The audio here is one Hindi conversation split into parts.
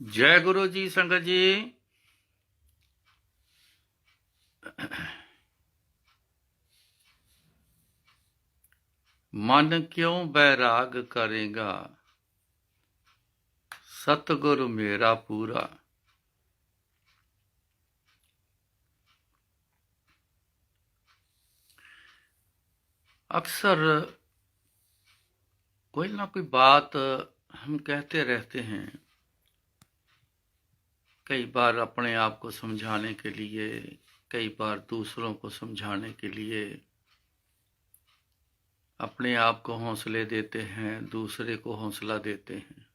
जय गुरु जी संगत जी। मन क्यों बैराग करेगा, सतगुरु मेरा पूरा। अक्सर कोई ना कोई बात हम कहते रहते हैं, कई बार अपने आप को समझाने के लिए, कई बार दूसरों को समझाने के लिए। अपने आप को हौसले देते हैं, दूसरे को हौसला देते हैं।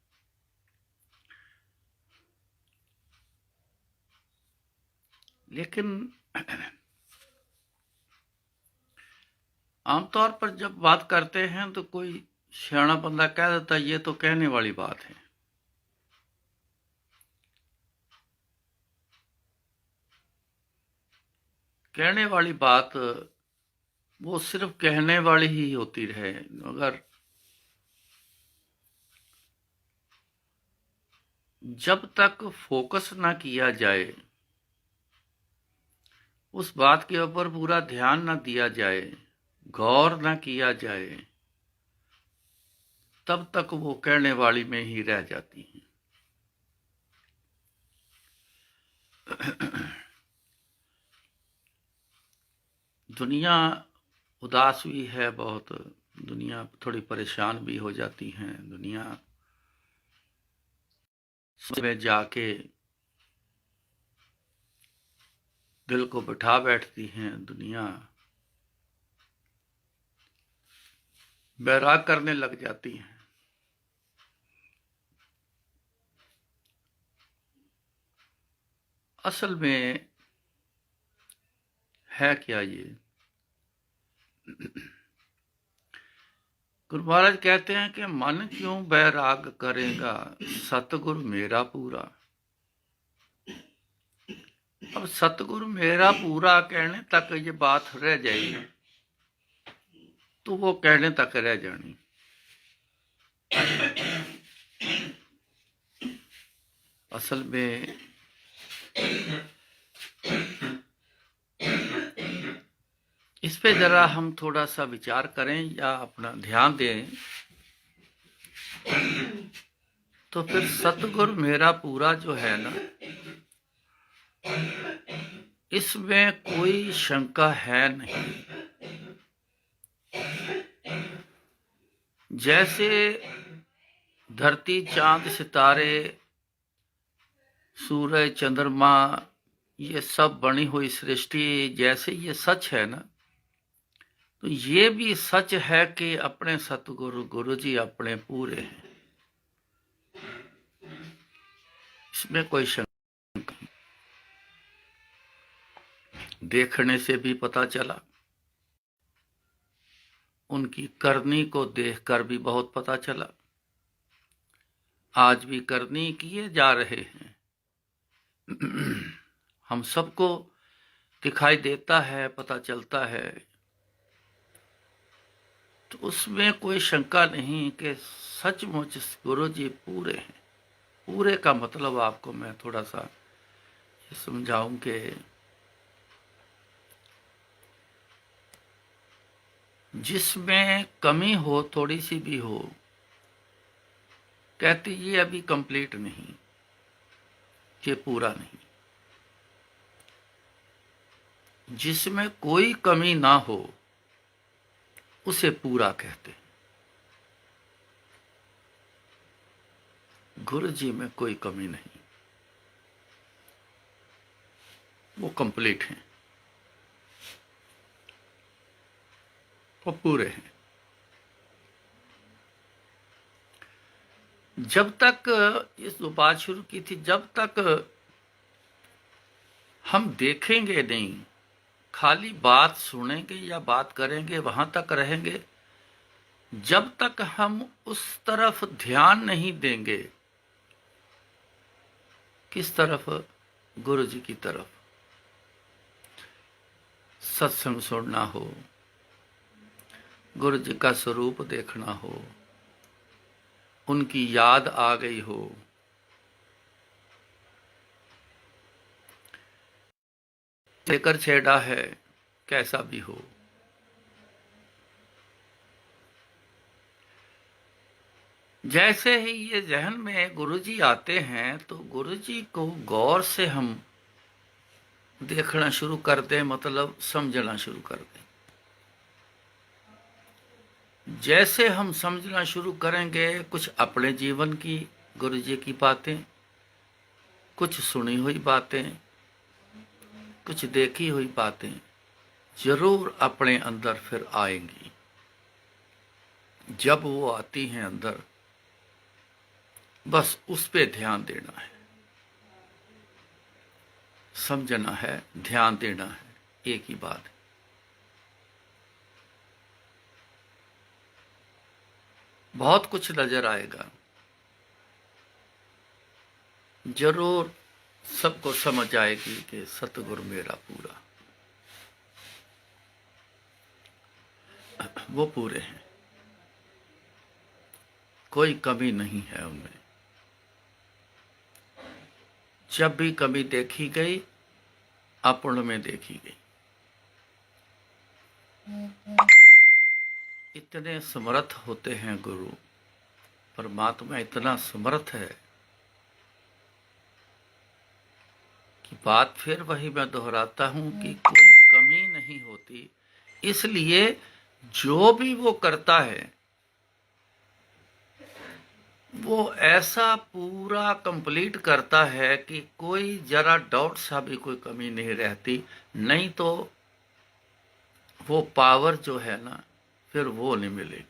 लेकिन आमतौर पर जब बात करते हैं तो कोई सियाना बंदा कह देता ये तो कहने वाली बात है। कहने वाली बात वो सिर्फ कहने वाली ही होती रहे, मगर जब तक फोकस ना किया जाए, उस बात के ऊपर पूरा ध्यान ना दिया जाए, गौर ना किया जाए, तब तक वो कहने वाली में ही रह जाती हैं। दुनिया उदास भी है बहुत, दुनिया थोड़ी परेशान भी हो जाती है। दुनिया में जाके दिल को बिठा बैठती हैं। दुनिया बैराग करने लग जाती हैं। असल में है क्या ये? गुरु महाराज कहते हैं कि मन क्यों बैराग करेगा, सतगुरु मेरा पूरा। अब सतगुरु मेरा पूरा कहने तक ये बात रह जाएगी तो वो कहने तक रह जानी। असल में इस पे जरा हम थोड़ा सा विचार करें या अपना ध्यान दें तो फिर सतगुरु मेरा पूरा जो है ना, इसमें कोई शंका है नहीं। जैसे धरती, चांद, सितारे, सूरज, चंद्रमा, ये सब बनी हुई सृष्टि जैसे ये सच है ना, तो ये भी सच है कि अपने सतगुरु गुरु जी अपने पूरे हैं। इसमें कोई शंका नहीं। देखने से भी पता चला, उनकी करनी को देखकर भी बहुत पता चला। आज भी करनी किए जा रहे हैं। हम सबको दिखाई देता है, पता चलता है, तो उसमें कोई शंका नहीं कि सचमुच गुरु जी पूरे हैं। पूरे का मतलब आपको मैं थोड़ा सा समझाऊं कि जिसमें कमी हो, थोड़ी सी भी हो, कहते ये अभी कंप्लीट नहीं, ये पूरा नहीं। जिसमें कोई कमी ना हो उसे पूरा कहते हैं। गुरु जी में कोई कमी नहीं, वो कंप्लीट हैं, वो पूरे हैं। जब तक इस बात शुरू की थी, जब तक हम देखेंगे नहीं, खाली बात सुनेंगे या बात करेंगे, वहां तक रहेंगे। जब तक हम उस तरफ ध्यान नहीं देंगे, किस तरफ? गुरु जी की तरफ। सत्संग सुनना हो, गुरु जी का स्वरूप देखना हो, उनकी याद आ गई हो, लेकर छेड़ा है, कैसा भी हो, जैसे ही ये जहन में गुरुजी आते हैं तो गुरुजी को गौर से हम देखना शुरू कर दें, मतलब समझना शुरू कर दें। जैसे हम समझना शुरू करेंगे, कुछ अपने जीवन की गुरुजी की बातें, कुछ सुनी हुई बातें, कुछ देखी हुई बातें जरूर अपने अंदर फिर आएंगी। जब वो आती हैं अंदर, बस उस पे ध्यान देना है, समझना है, ध्यान देना है, एक ही बात है। बहुत कुछ नजर आएगा, जरूर सबको समझ आएगी कि सतगुरु मेरा पूरा, वो पूरे हैं, कोई कमी नहीं है उनमें। जब भी कमी देखी गई, अपन में देखी गई। इतने समर्थ होते हैं गुरु, परमात्मा इतना समर्थ है कि बात फिर वही मैं दोहराता हूं कि कोई कमी नहीं होती। इसलिए जो भी वो करता है वो ऐसा पूरा कंप्लीट करता है कि कोई जरा डाउट सा भी कोई कमी नहीं रहती। नहीं तो वो पावर जो है ना, फिर वो नहीं मिलेगी।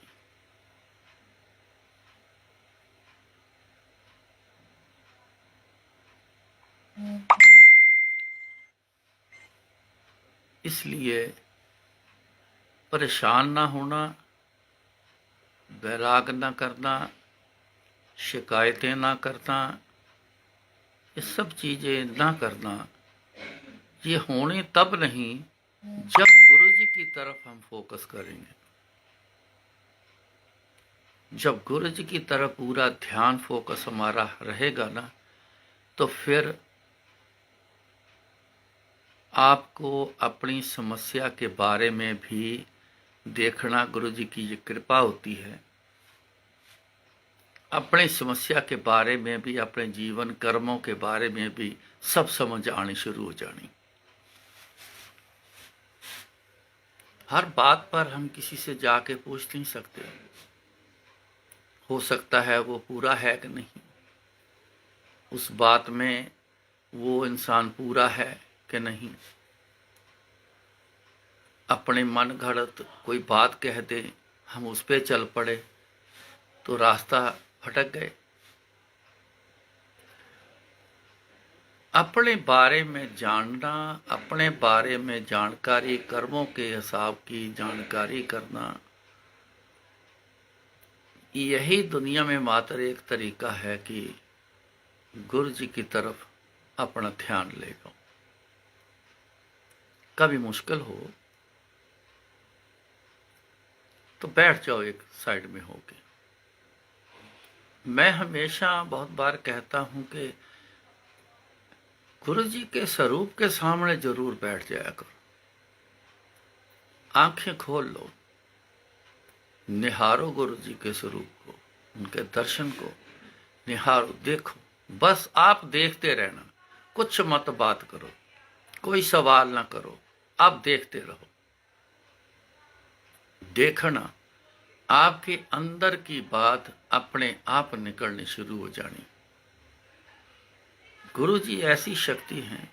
इसलिए परेशान ना होना, बैराग ना करना, शिकायतें ना करना, ये सब चीजें ना करना, ये होने तब नहीं जब गुरु जी की तरफ हम फोकस करेंगे। जब गुरु जी की तरफ पूरा ध्यान फोकस हमारा रहेगा ना, तो फिर आपको अपनी समस्या के बारे में भी देखना, गुरु जी की ये कृपा होती है। अपनी समस्या के बारे में भी, अपने जीवन कर्मों के बारे में भी सब समझ आनी शुरू हो जानी। हर बात पर हम किसी से जाके पूछ नहीं सकते, हो सकता है वो पूरा है कि नहीं, उस बात में वो इंसान पूरा है कि नहीं। अपने मन घड़त कोई बात कह दे, हम उस पे चल पड़े तो रास्ता भटक गए। अपने बारे में जानना, अपने बारे में जानकारी, कर्मों के हिसाब की जानकारी करना, यही दुनिया में मात्र एक तरीका है कि गुरु जी की तरफ अपना ध्यान ले लो। कभी मुश्किल हो तो बैठ जाओ एक साइड में होके। मैं हमेशा बहुत बार कहता हूं कि गुरु जी के स्वरूप के सामने जरूर बैठ जाया करो। आंखें खोल लो, निहारो गुरु जी के स्वरूप को, उनके दर्शन को निहारो, देखो। बस आप देखते रहना, कुछ मत बात करो, कोई सवाल ना करो, आप देखते रहो। देखना, आपके अंदर की बात अपने आप निकलनी शुरू हो जानी। गुरु जी ऐसी शक्ति हैं,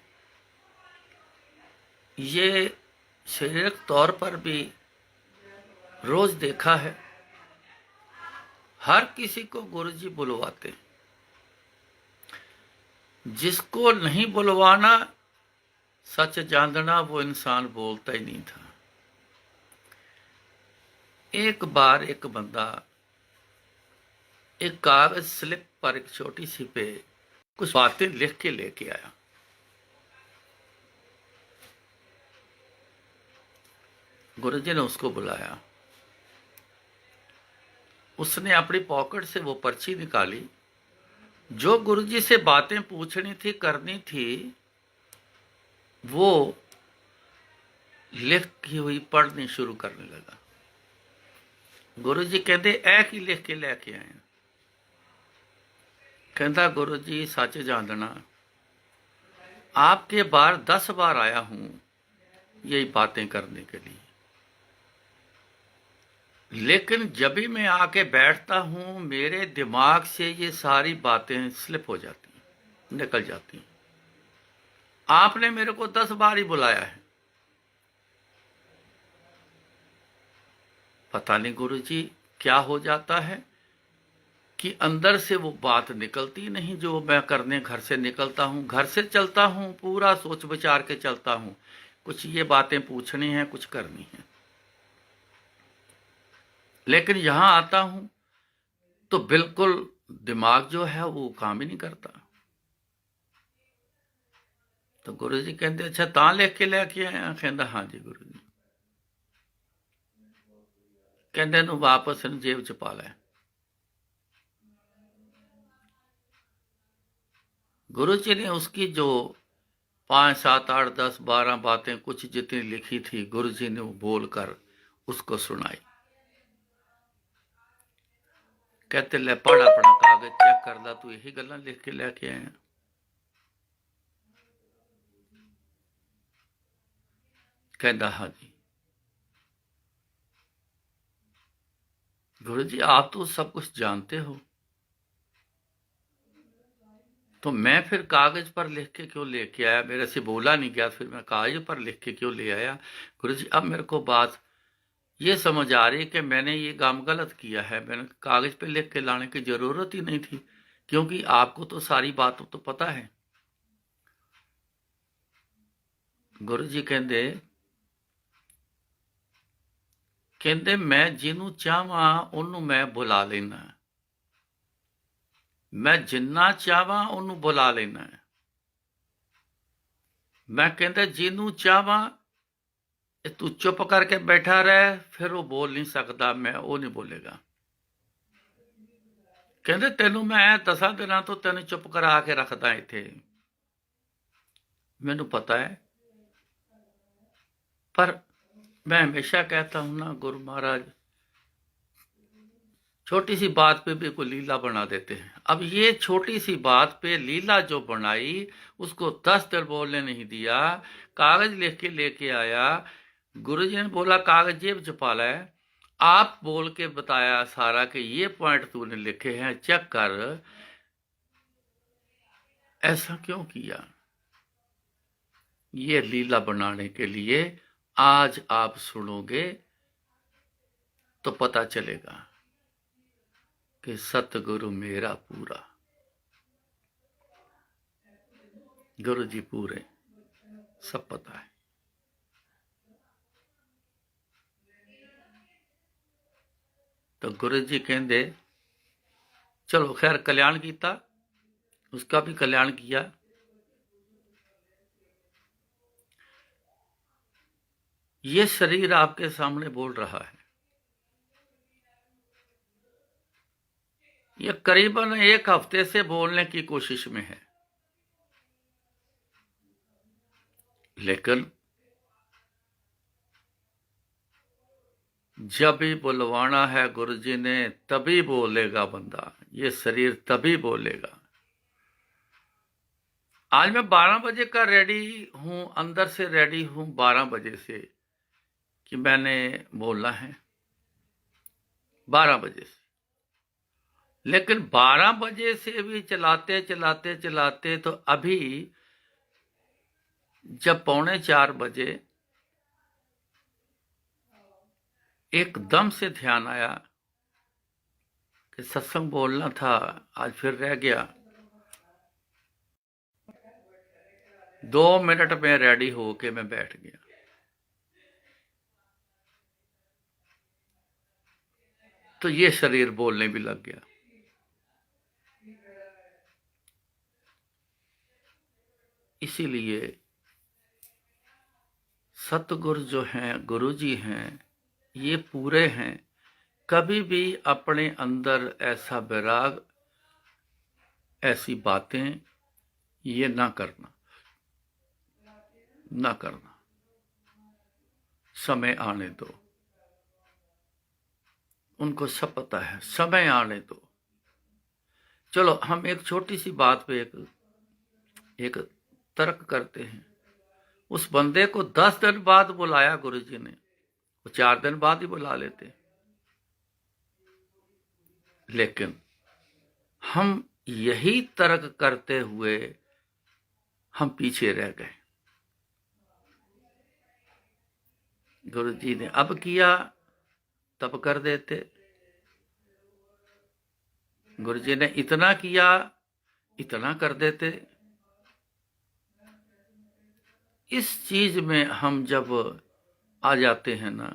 ये शारीरिक तौर पर भी रोज देखा है, हर किसी को गुरु जी बुलवाते हैं। जिसको नहीं बुलवाना सच जानना वो इंसान बोलता ही नहीं था। एक बार एक बंदा एक कागज स्लिप पर एक छोटी सी पे कुछ बातें लिख के लेके आया। गुरुजी ने उसको बुलाया। उसने अपनी पॉकेट से वो पर्ची निकाली। जो गुरुजी से बातें पूछनी थी, करनी थी, वो लिखी हुई पढ़नी शुरू करने लगा। गुरुजी कहते ऐ की लिख के लेके आए? कहता गुरुजी सच जानना, आपके बार 10 बार आया हूं यही बातें करने के लिए, लेकिन जब भी मैं आके बैठता हूं मेरे दिमाग से ये सारी बातें स्लिप हो जाती हैं, निकल जाती हैं। आपने मेरे को 10 बार ही बुलाया है। पता नहीं गुरुजी क्या हो जाता है कि अंदर से वो बात निकलती नहीं जो मैं करने घर से निकलता हूं। घर से चलता हूं, पूरा सोच विचार के चलता हूं, कुछ ये बातें पूछनी है, कुछ करनी है, लेकिन यहां आता हूं तो बिल्कुल दिमाग जो है वो काम ही नहीं करता। तो गुरुजी कहते अच्छा तां लिख के लेके आया? कहता हाँ जी गुरुजी। कहते ਨੂੰ वापस जेब च पा लै। गुरुजी ने उसकी जो 5, 7, 8, 10, 12 बातें कुछ जितनी लिखी थी, गुरुजी ने वो बोलकर उसको सुनाई। कहते ले पढ़ अपना कागज चेक कर ला, तू यही गल्लां लिख के लेके आया? कहता हाँ जी। गुरुजी आप तो सब कुछ जानते हो, तो मैं फिर कागज पर लिख के क्यों लेके आया? मेरे से बोला नहीं गया, फिर मैं कागज पर लिख के क्यों ले आया? गुरुजी अब मेरे को बात ये समझ आ रही कि मैंने ये काम गलत किया है। मैंने कागज पे लिख के लाने की जरूरत ही नहीं थी, क्योंकि आपको तो सारी बात तो पता है। गुरुजी कहते कहते मैं जिन्नू चाहवा उन्नू मैं बुला लेना, मैं जिन्ना चाहवा उन्नू बुला लेना। मैं कहता जिन्नू चाहवा तू चुप करके बैठा रहे, फिर वो बोल नहीं सकता, मैं वो नहीं बोलेगा। कहते तेनू मैं 10 दिन तो तेन चुप करा के रखदा इत्थे, मैनू पता है। पर मैं हमेशा कहता हूं ना गुरु महाराज छोटी सी बात पे भी कोई लीला बना देते हैं। अब ये छोटी सी बात पे लीला जो बनाई, उसको 10 दिन बोलने नहीं दिया, कागज लिख के लेके आया। गुरुजी ने बोला कागज जेब च पा लै, आप बोल के बताया सारा कि ये पॉइंट तूने लिखे हैं, चेक कर। ऐसा क्यों किया? ये लीला बनाने के लिए। आज आप सुनोगे तो पता चलेगा कि सतगुरु मेरा पूरा, गुरु जी पूरे, सब पता है। तो गुरु जी कहते चलो खैर कल्याण किया, उसका भी कल्याण किया। ये शरीर आपके सामने बोल रहा है। ये करीबन 1 हफ्ते से बोलने की कोशिश में है, लेकिन जब भी बुलवाना है गुरुजी ने तभी बोलेगा बंदा, ये शरीर तभी बोलेगा। आज मैं 12 बजे का रेडी हूं, अंदर से रेडी हूं 12 बजे से कि मैंने बोलना है 12 बजे से, लेकिन 12 बजे से भी चलाते चलाते चलाते तो अभी जब 3:45 बजे एकदम से ध्यान आया कि सत्संग बोलना था, आज फिर रह गया। 2 मिनट में रेडी होके मैं बैठ गया। तो ये शरीर बोलने भी लग गया। इसीलिए सतगुरु जो हैं, गुरु जी हैं, ये पूरे हैं। कभी भी अपने अंदर ऐसा वैराग, ऐसी बातें ये ना करना, ना करना। समय आने दो, उनको सब पता है, समय आने दो। चलो हम एक छोटी सी बात पे एक तर्क करते हैं। उस बंदे को 10 दिन बाद बुलाया गुरुजी ने, वो 4 दिन बाद ही बुला लेते, लेकिन हम यही तर्क करते हुए हम पीछे रह गए। गुरुजी ने अब किया तब कर देते, गुरुजी ने इतना किया इतना कर देते। इस चीज में हम जब आ जाते हैं ना,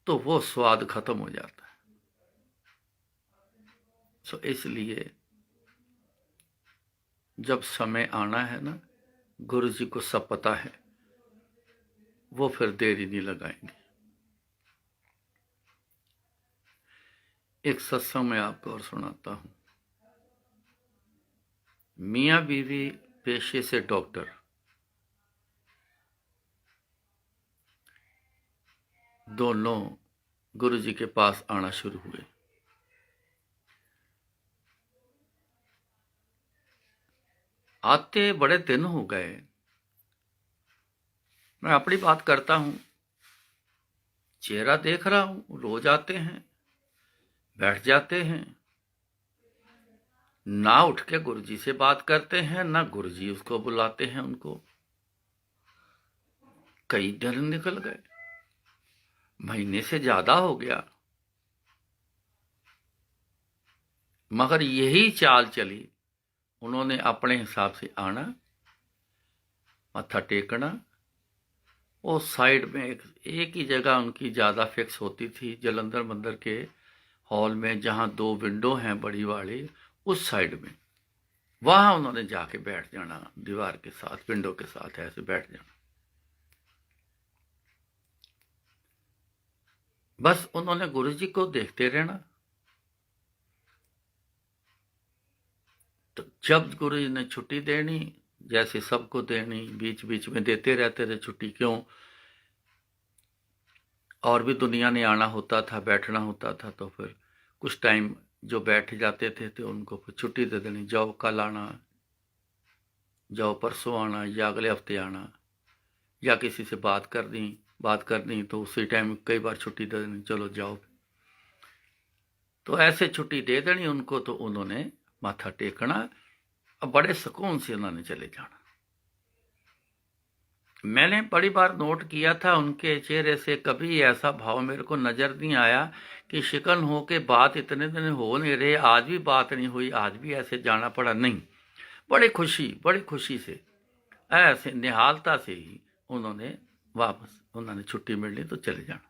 तो वो स्वाद खत्म हो जाता है। तो इसलिए जब समय आना है ना, गुरु जी को सब पता है, वो फिर देरी नहीं लगाएंगे। एक सत्संग में आपको और सुनाता हूं। मियां बीवी पेशे से डॉक्टर, दोनों गुरु जी के पास आना शुरू हुए। आते बड़े दिन हो गए। मैं अपनी बात करता हूं, चेहरा देख रहा हूं, रोज आते हैं, बैठ जाते हैं, ना उठ के गुरुजी से बात करते हैं, ना गुरुजी उसको बुलाते हैं उनको। कई दिन निकल गए, महीने से ज्यादा हो गया, मगर यही चाल चली। उन्होंने अपने हिसाब से आना, मत्था टेकना, और साइड में एक ही जगह उनकी ज्यादा फिक्स होती थी, जलंधर मंदिर के हॉल में, जहां 2 विंडो हैं बड़ी वाली, उस साइड में, वहां उन्होंने जाके बैठ जाना, दीवार के साथ, विंडो के साथ ऐसे बैठ जाना। बस उन्होंने गुरुजी को देखते रहना। तो जब गुरुजी ने छुट्टी देनी, जैसे सबको देनी, बीच बीच में देते रहते थे छुट्टी, क्यों, और भी दुनिया ने आना होता था, बैठना होता था, तो फिर कुछ टाइम जो बैठ जाते थे तो उनको फिर छुट्टी दे देनी, जाओ कल आना, जाओ परसों आना, या अगले हफ्ते आना, या किसी से बात करनी तो उसी टाइम कई बार छुट्टी दे देनी, चलो जाओ। तो ऐसे छुट्टी दे देनी उनको, तो उन्होंने माथा टेकना, अब बड़े सुकून से उन्होंने चले जाना। मैंने बड़ी बार नोट किया था, उनके चेहरे से कभी ऐसा भाव मेरे को नजर नहीं आया कि शिकन हो के बात इतने दिन हो नहीं रहे, आज भी बात नहीं हुई, आज भी ऐसे जाना पड़ा, नहीं। बड़ी खुशी से, ऐसे निहालता से ही उन्होंने वापस, उन्होंने छुट्टी मिलनी तो चले जाना।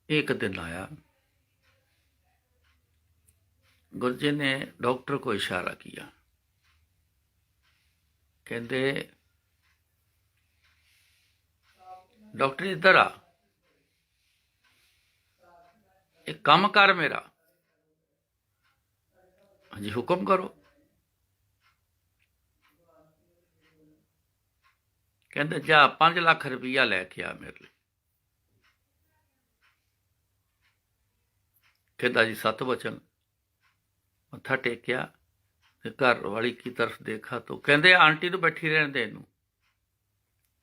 एक दिन आया, गुरुजी ने डॉक्टर को इशारा किया, कहते डॉक्टर इधर आ, एक काम कर मेरा। हाँ जी, हुक्म करो। कहते जा 5 लाख रुपया लैके आ मेरे लिए। कहता जी 7 वचन। मत्था टेकिया, घर वाली की तरफ देखा, तो कहते आंटी तो बैठी रहने दे, इनू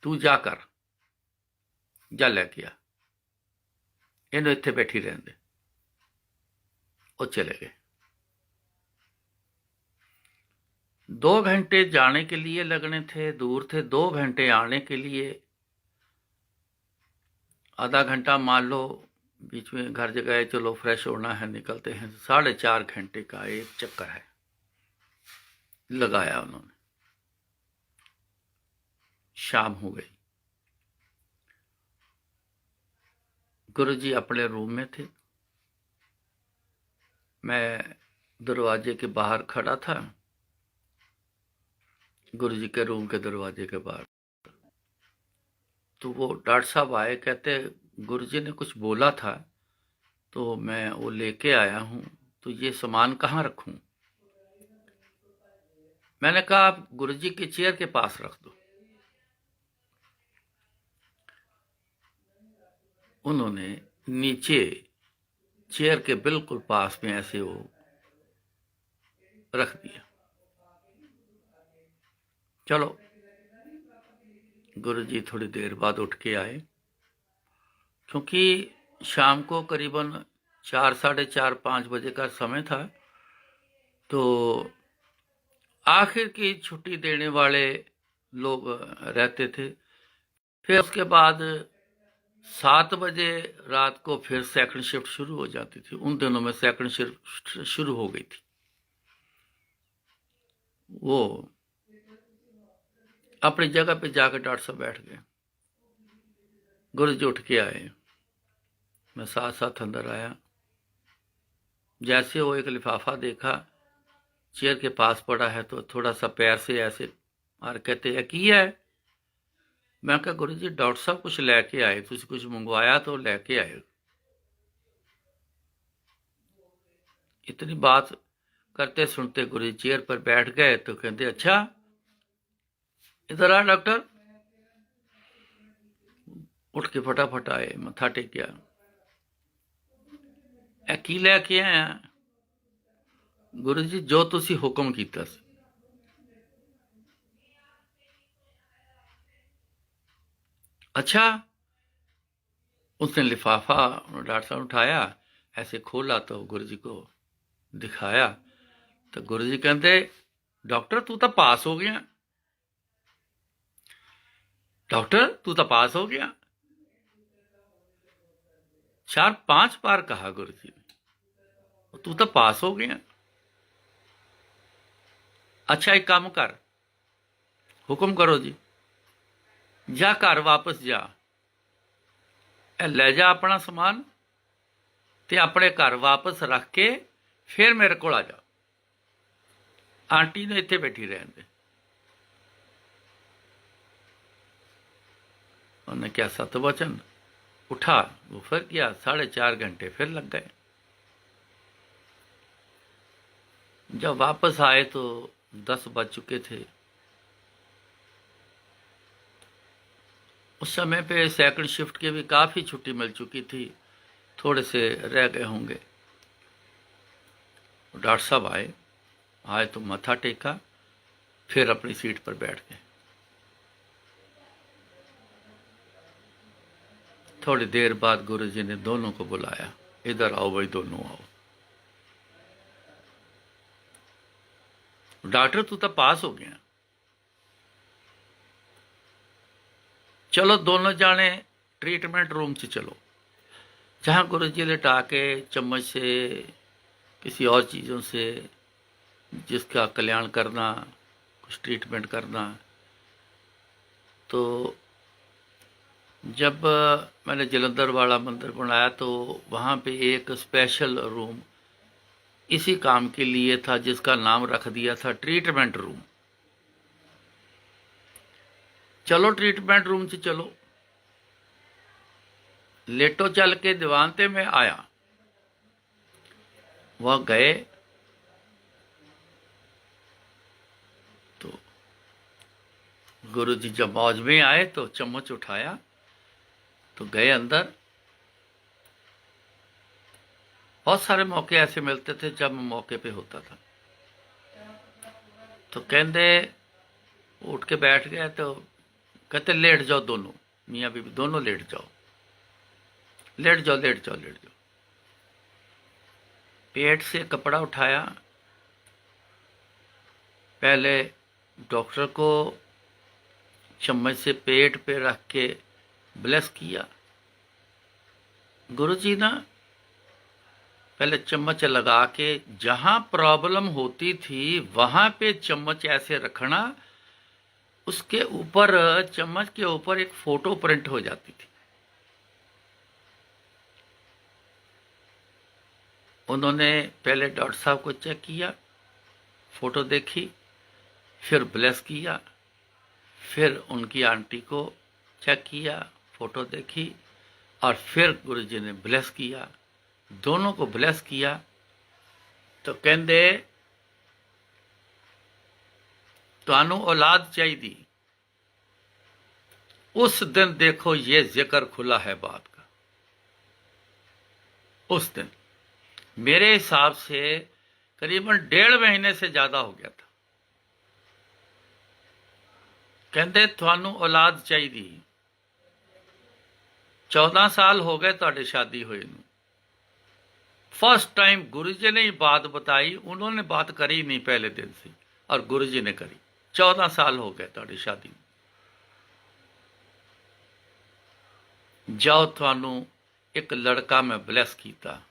तू जा कर, जा लैके आ, इनू इत्थे बैठी रहने दे। वो चले गए। 2 घंटे जाने के लिए लगने थे, दूर थे, 2 घंटे आने के लिए, आधा घंटा मान लो बीच में घर जगह, चलो फ्रेश होना है, निकलते हैं, 4.5 घंटे का एक चक्कर है। लगाया उन्होंने। शाम हो गई। गुरुजी अपने रूम में थे, मैं दरवाजे के बाहर खड़ा था, गुरुजी के रूम के दरवाजे के बाहर। तो वो डॉक्टर साहब आए, कहते गुरुजी ने कुछ बोला था तो मैं वो लेके आया हूँ, तो ये सामान कहाँ रखूं? मैंने कहा आप गुरुजी की चेयर के पास रख दो। उन्होंने नीचे चेयर के बिल्कुल पास में ऐसे वो रख दिया। चलो, गुरुजी थोड़ी देर बाद उठ के आए, क्योंकि शाम को करीबन 4, साढ़े 4, 5 बजे का समय था। तो आखिर की छुट्टी देने वाले लोग रहते थे। फिर उसके बाद 7 बजे रात को फिर सेकंड शिफ्ट शुरू हो जाती थी। उन दिनों में सेकंड शिफ्ट शुरू हो गई थी। वो अपनी जगह पे जाकर डॉक्टर साहब बैठ गए। गुरुजी उठ के आए, मैं साथ साथ अंदर आया। जैसे वो एक लिफाफा देखा चेयर के पास पड़ा है तो थोड़ा सा पैर से ऐसे और कहते हैं की है। मैं कहा गुरुजी डॉक्टर साहब कुछ लेके आए, तुझे कुछ मंगवाया तो लेके आए। इतनी बात करते सुनते गुरुजी चेयर पर बैठ गए तो कहते अच्छा इधर आ डॉक्टर। उठ के फटाफट आए, मत्था टेकिया। की लैके आया? गुरुजी जो तुसी हुक्म कीता सी। अच्छा, उसने लिफाफा डॉक्टर साहब उठाया, ऐसे खोला तो गुरुजी को दिखाया। तो गुरुजी कहते डॉक्टर तू तो पास हो गया, डॉक्टर तू तो पास हो गया। 4-5 बार कहा गुरुजी ने, तू तो पास हो गया। अच्छा एक काम कर, हुक्म करो जी, जा घर वापस जा, ले जा अपना समान ते अपने घर वापस रख के फिर मेरे को आ जा। आंटी ने इत्थे बैठी रहन दे। उन्हें क्या सतवचन उठा, वो फिर गया। 4.5 घंटे फिर लग गए। जब वापस आए तो 10 बज चुके थे। उस समय पे सेकंड शिफ्ट की भी काफ़ी छुट्टी मिल चुकी थी, थोड़े से रह गए होंगे। डॉक्टर साहब आए तो मत्था टेका, फिर अपनी सीट पर बैठ गए। थोड़ी देर बाद गुरुजी ने दोनों को बुलाया, इधर आओ भाई, दोनों आओ। डॉक्टर तू तो पास हो गया, चलो दोनों जाने ट्रीटमेंट रूम से चलो, जहां गुरुजी लेटा के चम्मच से किसी और चीज़ों से जिसका कल्याण करना, कुछ ट्रीटमेंट करना। तो जब मैंने जलंधर वाला मंदिर बनाया तो वहाँ पे एक स्पेशल रूम इसी काम के लिए था, जिसका नाम रख दिया था ट्रीटमेंट रूम। चलो ट्रीटमेंट रूम से चलो, लेटो चल के दीवान ते मैं आया। वह गए तो गुरुजी जब मौज में आए तो चम्मच उठाया तो गए अंदर। बहुत सारे मौके ऐसे मिलते थे जब मौके पे होता था। तो कहते उठ के बैठ गए तो कहते लेट जाओ दोनों, मियाँ बीबी दोनों लेट जाओ, लेट जाओ लेट जाओ लेट जाओ। पेट से कपड़ा उठाया, पहले डॉक्टर को चम्मच से पेट पे रख के ब्लेस किया। गुरुजी ना पहले चम्मच लगा के जहां प्रॉब्लम होती थी वहां पे चम्मच ऐसे रखना, उसके ऊपर, चम्मच के ऊपर एक फोटो प्रिंट हो जाती थी। उन्होंने पहले डॉक्टर साहब को चेक किया, फोटो देखी, फिर ब्लेस किया, फिर उनकी आंटी को चेक किया, फोटो देखी, और फिर गुरुजी ने ब्लेस किया। दोनों को ब्लेस किया तो कहंदे तुहानू औलाद चाहिए। उस दिन देखो ये जिक्र खुला है बात का। उस दिन मेरे हिसाब से करीबन 1.5 महीने से ज्यादा हो गया था। कहते तुहानू औलाद चाहिए। 14 साल हो गए तुहाडे शादी हुए नू। फर्स्ट टाइम गुरु जी ने ही बात बताई, उन्होंने बात करी नहीं पहले दिन से, और गुरु जी ने करी। 14 साल हो गए तुहाडी शादी नू। जाओ तुहानू एक लड़का मैं ब्लैस कीता।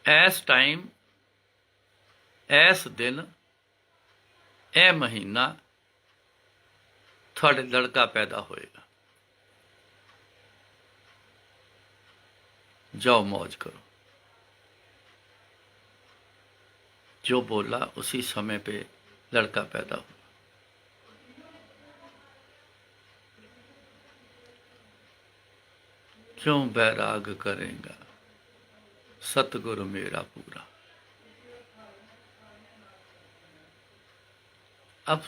ऐस टाइम, ऐस दिन, ए महीना थोड़े लड़का पैदा होएगा। जाओ मौज करो। जो बोला उसी समय पे लड़का पैदा हुआ। क्यों बैराग करेगा सतगुरु मेरा पूरा। अब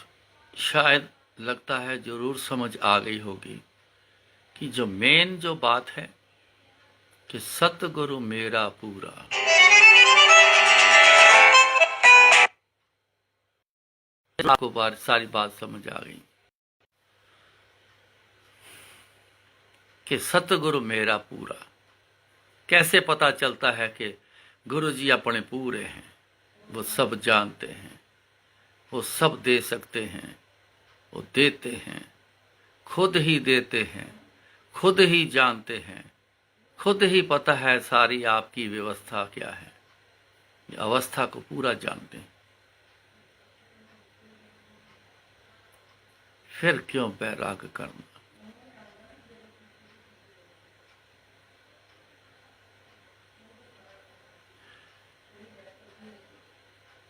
शायद लगता है जरूर समझ आ गई होगी कि जो मेन जो बात है कि सतगुरु मेरा पूरा। आपको सारी बात समझ आ गई कि सतगुरु मेरा पूरा। कैसे पता चलता है कि गुरु जी अपने पूरे हैं, वो सब जानते हैं, वो सब दे सकते हैं, वो देते हैं, खुद ही देते हैं, खुद ही जानते हैं, खुद ही पता है सारी आपकी व्यवस्था क्या है, अवस्था को पूरा जानते हैं। फिर क्यों बैराग करना।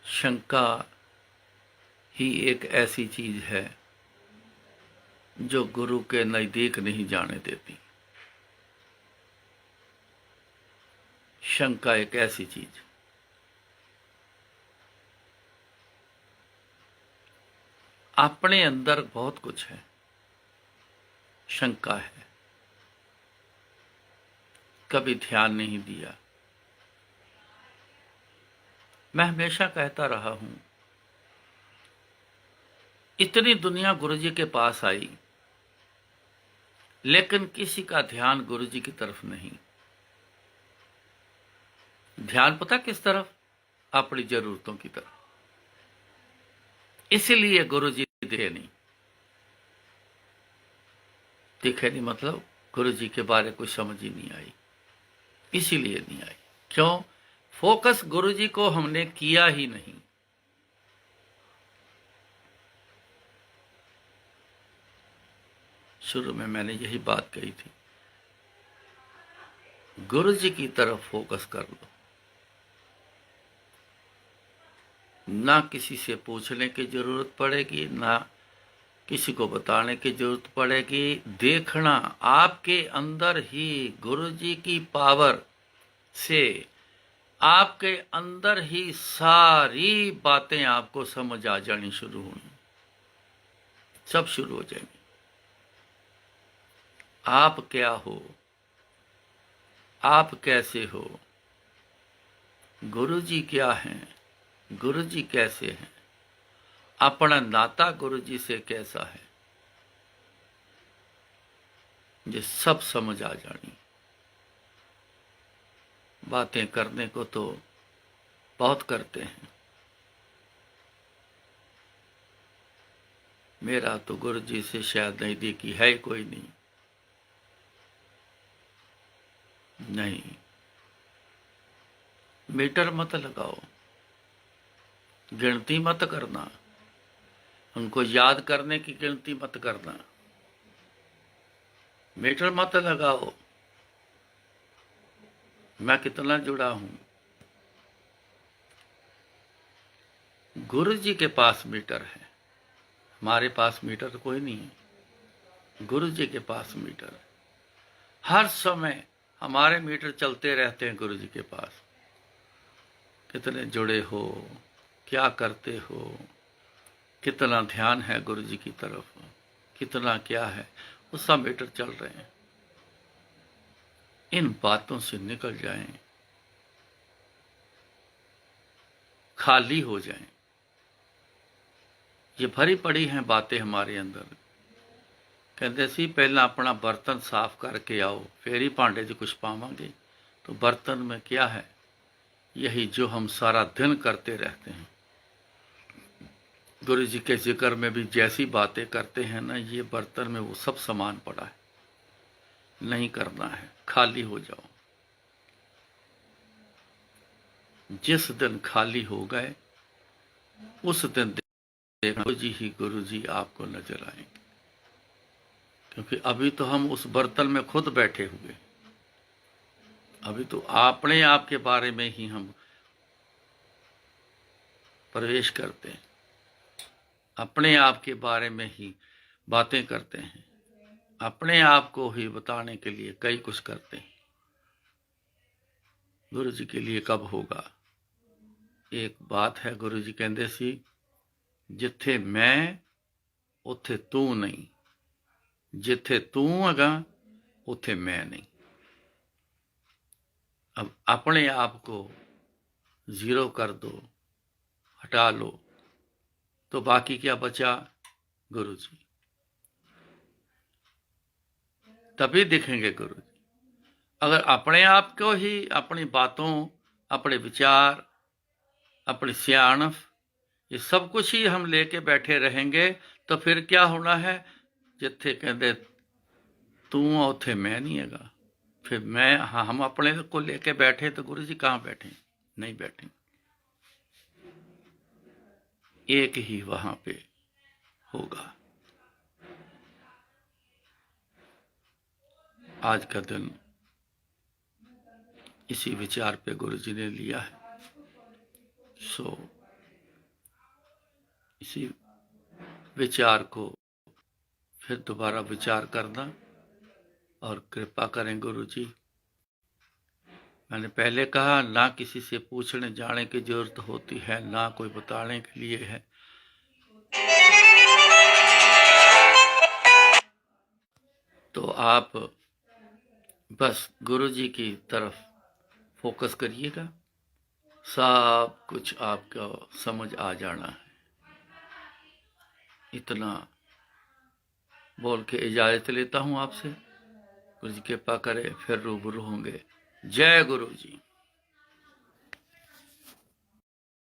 शंका ही एक ऐसी चीज है जो गुरु के नजदीक नहीं जाने देती। शंका एक ऐसी चीज, अपने अंदर बहुत कुछ है, शंका है, कभी ध्यान नहीं दिया। मैं हमेशा कहता रहा हूं, इतनी दुनिया गुरुजी के पास आई, लेकिन किसी का ध्यान गुरुजी की तरफ नहीं। ध्यान पता किस तरफ? अपनी जरूरतों की तरफ। इसीलिए गुरुजी दिखे नहीं। दिखे नहीं मतलब गुरुजी के बारे कुछ समझ ही नहीं आई, इसीलिए नहीं आई। क्यों? फोकस गुरुजी को हमने किया ही नहीं। शुरू में मैंने यही बात कही थी, गुरुजी की तरफ फोकस कर लो। ना किसी से पूछने की जरूरत पड़ेगी, ना किसी को बताने की जरूरत पड़ेगी। देखना आपके अंदर ही गुरुजी की पावर से, आपके अंदर ही सारी बातें आपको समझ आ जानी शुरू होंगी, सब शुरू हो जाएंगी। आप क्या हो, आप कैसे हो, गुरुजी क्या हैं, गुरुजी कैसे हैं, अपना नाता गुरुजी से कैसा है, ये सब समझ आ जानी। बातें करने को तो बहुत करते हैं। मेरा तो गुरुजी से शायद नजदीकी है कोई नहीं। मीटर मत लगाओ, गिनती मत करना, उनको याद करने की गिनती मत करना। मीटर मत लगाओ मैं कितना जुड़ा हूं। गुरु जी के पास मीटर है, हमारे पास मीटर कोई नहीं है। गुरु जी के पास मीटर, हर समय हमारे मीटर चलते रहते हैं गुरु जी के पास। कितने जुड़े हो, क्या करते हो, कितना ध्यान है गुरु जी की तरफ, कितना क्या है, वो सब मीटर चल रहे हैं। इन बातों से निकल जाएं, खाली हो जाएं। ये भरी पड़ी हैं बातें हमारे अंदर। कहते सी पहला अपना बर्तन साफ करके आओ, फिर ही भांडे 'ਚ कुछ पावांगे। तो बर्तन में क्या है? यही जो हम सारा दिन करते रहते हैं। गुरु जी के जिक्र में भी जैसी बातें करते हैं ना, ये बर्तन में वो सब सामान पड़ा है, नहीं करना है, खाली हो जाओ। जिस दिन खाली हो गए उस दिन देखना गुरु जी आपको नजर आएंगे। क्योंकि अभी तो हम उस बर्तन में खुद बैठे हुए, अभी तो अपने आप के बारे में ही हम प्रवेश करते हैं, अपने आप के बारे में ही बातें करते हैं, अपने आप को ही बताने के लिए कई कुछ करते हैं। गुरु जी के लिए कब होगा? एक बात है, गुरु जी कहते सी जिथे मैं उथे तू नहीं, जिथे तू हैगा उथे मैं नहीं। अब अपने आप को जीरो कर दो, हटा लो, तो बाकी क्या बचा? गुरु जी। तभी दिखेंगे गुरु जी। अगर अपने आप को ही, अपनी बातों, अपने विचार, अपनी सियाणफ, ये सब कुछ ही हम लेके बैठे रहेंगे, तो फिर क्या होना है? जिथे कहते तू उथे मैं नहीं हैगा। फिर मैं, हाँ, हम अपने को लेके बैठे तो गुरु जी कहाँ बैठे? नहीं बैठे। एक ही वहां पे होगा। आज का दिन इसी विचार पे गुरु जी ने लिया है। सो इसी विचार को फिर दोबारा विचार करना और कृपा करें गुरु जी। मैंने पहले कहा, ना किसी से पूछने जाने की जरूरत होती है, ना कोई बताने के लिए है। तो आप बस गुरु जी की तरफ फोकस करिएगा, सब कुछ आपको समझ आ जाना है। इतना बोल के इजाजत लेता हूं आपसे। गुरु जी कृपा करे, फिर रूबरू होंगे। जय गुरु जी।